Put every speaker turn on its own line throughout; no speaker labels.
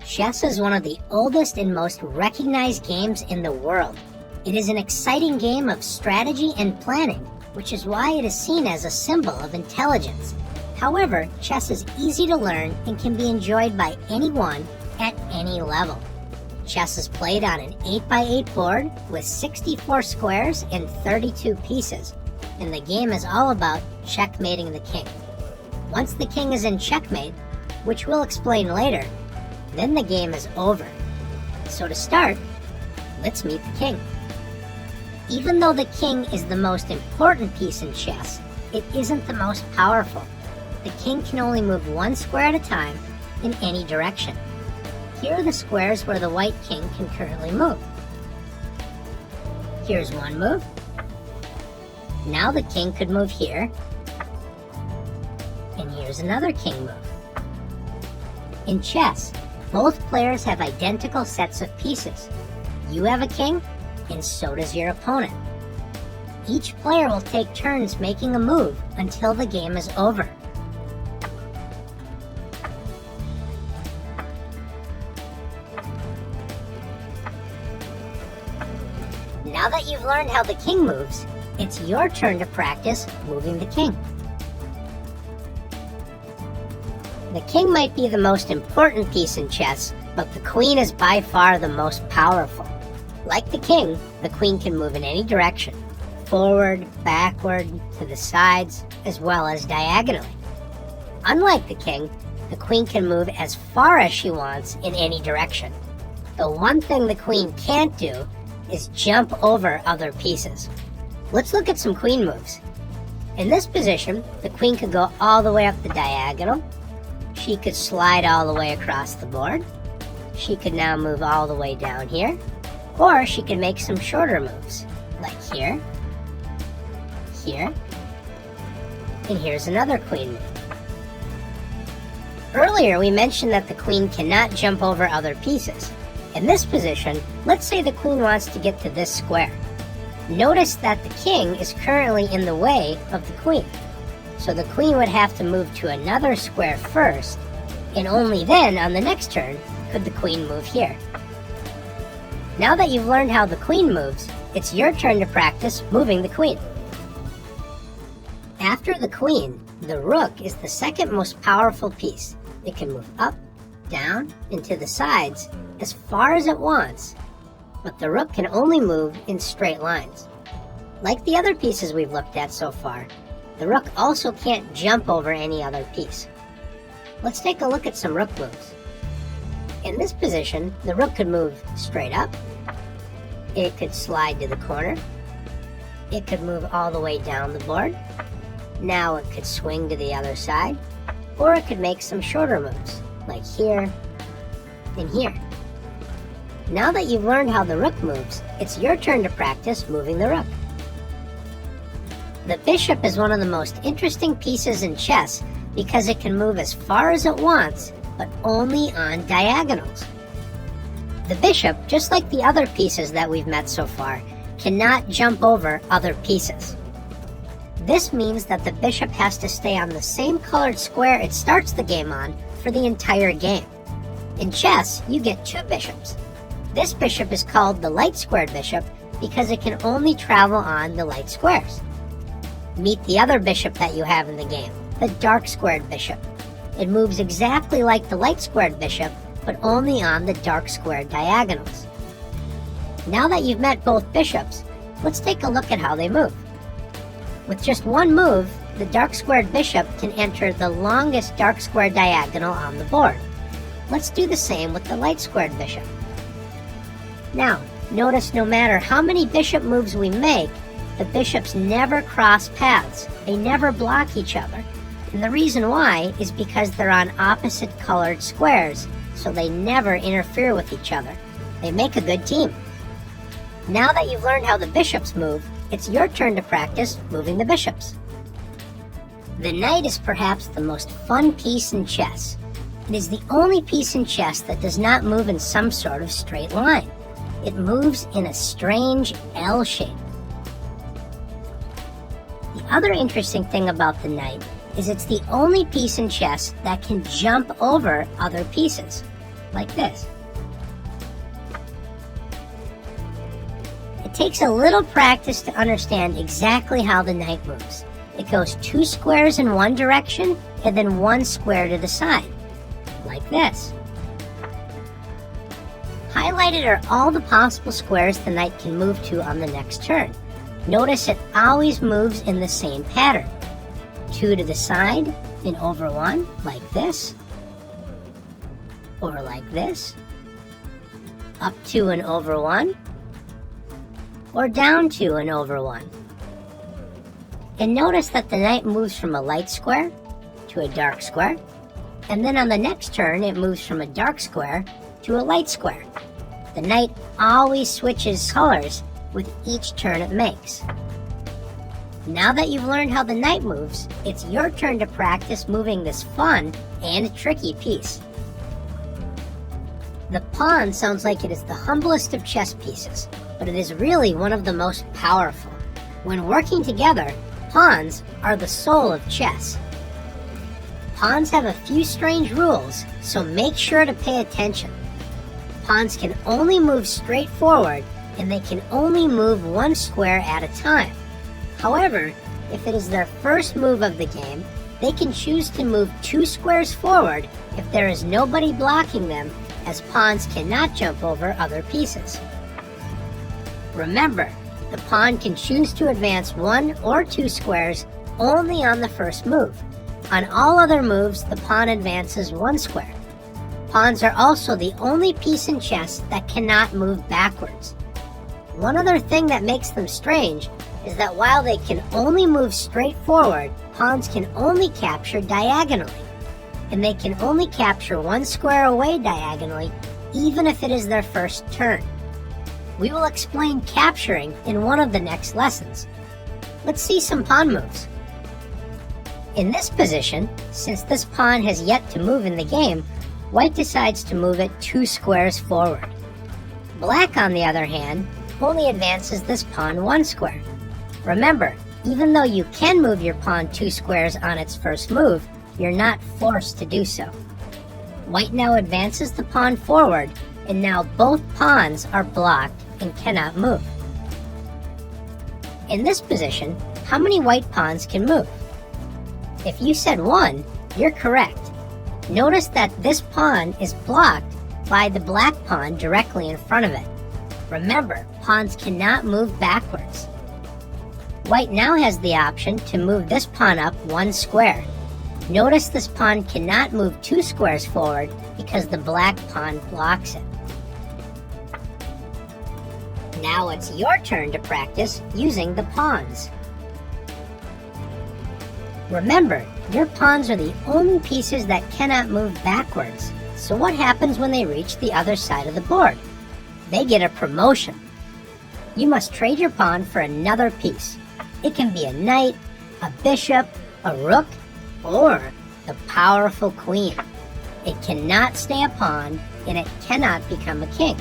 Chess is one of the oldest and most recognized games in the world. It is an exciting game of strategy and planning, which is why it is seen as a symbol of intelligence. However, chess is easy to learn and can be enjoyed by anyone at any level. Chess is played on an 8x8 board with 64 squares and 32 pieces, and the game is all about checkmating the king. Once the king is in checkmate, which we'll explain later, then the game is over. So to start, let's meet the king. Even though the king is the most important piece in chess, it isn't the most powerful. The king can only move one square at a time in any direction. Here are the squares where the white king can currently move. Here's one move. Now the king could move here, and here's another king move. In chess, both players have identical sets of pieces. You have a king, and so does your opponent. Each player will take turns making a move until the game is over. Now that you've learned how the king moves, it's your turn to practice moving the king. The king might be the most important piece in chess, but the queen is by far the most powerful. Like the king, the queen can move in any direction, forward, backward, to the sides, as well as diagonally. Unlike the king, the queen can move as far as she wants in any direction. The one thing the queen can't do is jump over other pieces. Let's look at some queen moves. In this position, the queen could go all the way up the diagonal. She could slide all the way across the board. She could now move all the way down here. Or she could make some shorter moves, like here, here, and here's another queen move. Earlier we mentioned that the queen cannot jump over other pieces. In this position, let's say the queen wants to get to this square. Notice that the king is currently in the way of the queen. So the queen would have to move to another square first, and only then, on the next turn, could the queen move here. Now that you've learned how the queen moves, it's your turn to practice moving the queen. After the queen, the rook is the second most powerful piece. It can move up, down, and to the sides as far as it wants, but the rook can only move in straight lines. Like the other pieces we've looked at so far, the rook also can't jump over any other piece. Let's take a look at some rook moves. In this position, the rook could move straight up, it could slide to the corner, it could move all the way down the board, now it could swing to the other side, or it could make some shorter moves, like here and here. Now that you've learned how the rook moves, it's your turn to practice moving the rook. The bishop is one of the most interesting pieces in chess because it can move as far as it wants, but only on diagonals. The bishop, just like the other pieces that we've met so far, cannot jump over other pieces. This means that the bishop has to stay on the same colored square it starts the game on for the entire game. In chess, you get two bishops. This bishop is called the light squared bishop because it can only travel on the light squares. Meet the other bishop that you have in the game, the dark squared bishop. It moves exactly like the light squared bishop, but only on the dark squared diagonals. Now that you've met both bishops, let's take a look at how they move. With just one move, the dark squared bishop can enter the longest dark square diagonal on the board. Let's do the same with the light squared bishop. Now, notice no matter how many bishop moves we make, the bishops never cross paths. They never block each other. And the reason why is because they're on opposite colored squares, so they never interfere with each other. They make a good team. Now that you've learned how the bishops move, it's your turn to practice moving the bishops. The knight is perhaps the most fun piece in chess. It is the only piece in chess that does not move in some sort of straight line. It moves in a strange L shape. The other interesting thing about the knight is it's the only piece in chess that can jump over other pieces. like this. It takes a little practice to understand exactly how the knight moves. It goes 2 squares in one direction and then 1 square to the side, like this. Highlighted are all the possible squares the knight can move to on the next turn. Notice it always moves in the same pattern. 2 to the side and over 1, like this, or like this, up 2 and over 1, or down 2 and over 1. And notice that the knight moves from a light square to a dark square, and then on the next turn it moves from a dark square to a light square. The knight always switches colors with each turn it makes. Now that you've learned how the knight moves, it's your turn to practice moving this fun and tricky piece. The pawn sounds like it is the humblest of chess pieces, but it is really one of the most powerful. When working together, pawns are the soul of chess. Pawns have a few strange rules, so make sure to pay attention. Pawns can only move straight forward, and they can only move 1 square at a time. However, if it is their first move of the game, they can choose to move 2 squares forward if there is nobody blocking them, as pawns cannot jump over other pieces. Remember, the pawn can choose to advance 1 or 2 squares only on the first move. On all other moves, the pawn advances 1 square. Pawns are also the only piece in chess that cannot move backwards. One other thing that makes them strange is that while they can only move straight forward, pawns can only capture diagonally, and they can only capture 1 square away diagonally, even if it is their first turn. We will explain capturing in one of the next lessons. Let's see some pawn moves. In this position, since this pawn has yet to move in the game, white decides to move it 2 squares forward. Black, on the other hand, only advances this pawn 1 square. Remember, even though you can move your pawn 2 squares on its first move, you're not forced to do so. White now advances the pawn forward, and now both pawns are blocked and cannot move. In this position, how many white pawns can move? If you said 1, you're correct. Notice that this pawn is blocked by the black pawn directly in front of it. Remember, pawns cannot move backwards. White now has the option to move this pawn up 1 square. Notice this pawn cannot move 2 squares forward because the black pawn blocks it. Now it's your turn to practice using the pawns. Remember, your pawns are the only pieces that cannot move backwards. So what happens when they reach the other side of the board? They get a promotion. You must trade your pawn for another piece. It can be a knight, a bishop, a rook, or the powerful queen. It cannot stay a pawn, and it cannot become a king.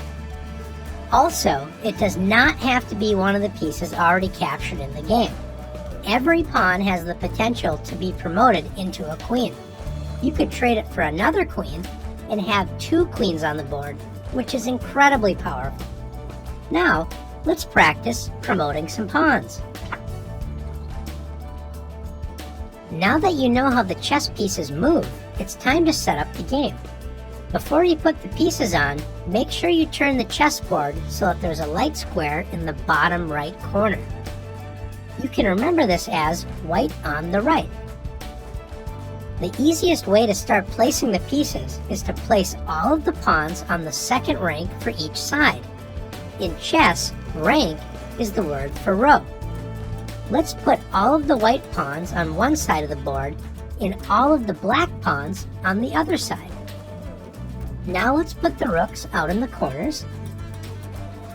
Also, it does not have to be one of the pieces already captured in the game. Every pawn has the potential to be promoted into a queen. You could trade it for another queen and have 2 queens on the board, which is incredibly powerful. Now, let's practice promoting some pawns. Now that you know how the chess pieces move, it's time to set up the game. Before you put the pieces on, make sure you turn the chessboard so that there's a light square in the bottom right corner. You can remember this as white on the right. The easiest way to start placing the pieces is to place all of the pawns on the second rank for each side. In chess, rank is the word for row. Let's put all of the white pawns on one side of the board and all of the black pawns on the other side. Now let's put the rooks out in the corners.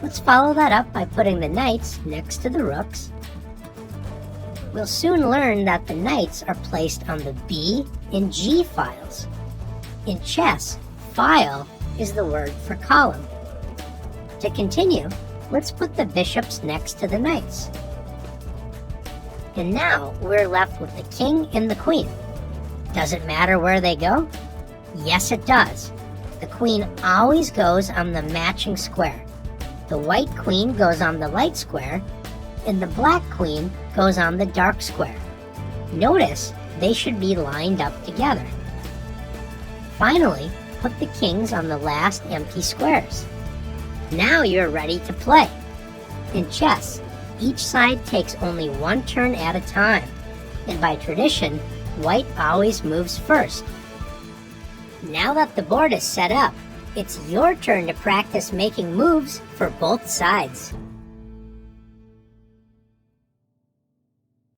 Let's follow that up by putting the knights next to the rooks. We'll soon learn that the knights are placed on the B and G files. In chess, file is the word for column. To continue, let's put the bishops next to the knights. And now we're left with the king and the queen. Does it matter where they go? Yes, it does. the queen always goes on the matching square. The white queen goes on the light square, and the black queen goes on the dark square. Notice they should be lined up together. Finally, put the kings on the last empty squares. Now you're ready to play. In chess, each side takes only one turn at a time, and by tradition, white always moves first. Now that the board is set up, it's your turn to practice making moves for both sides.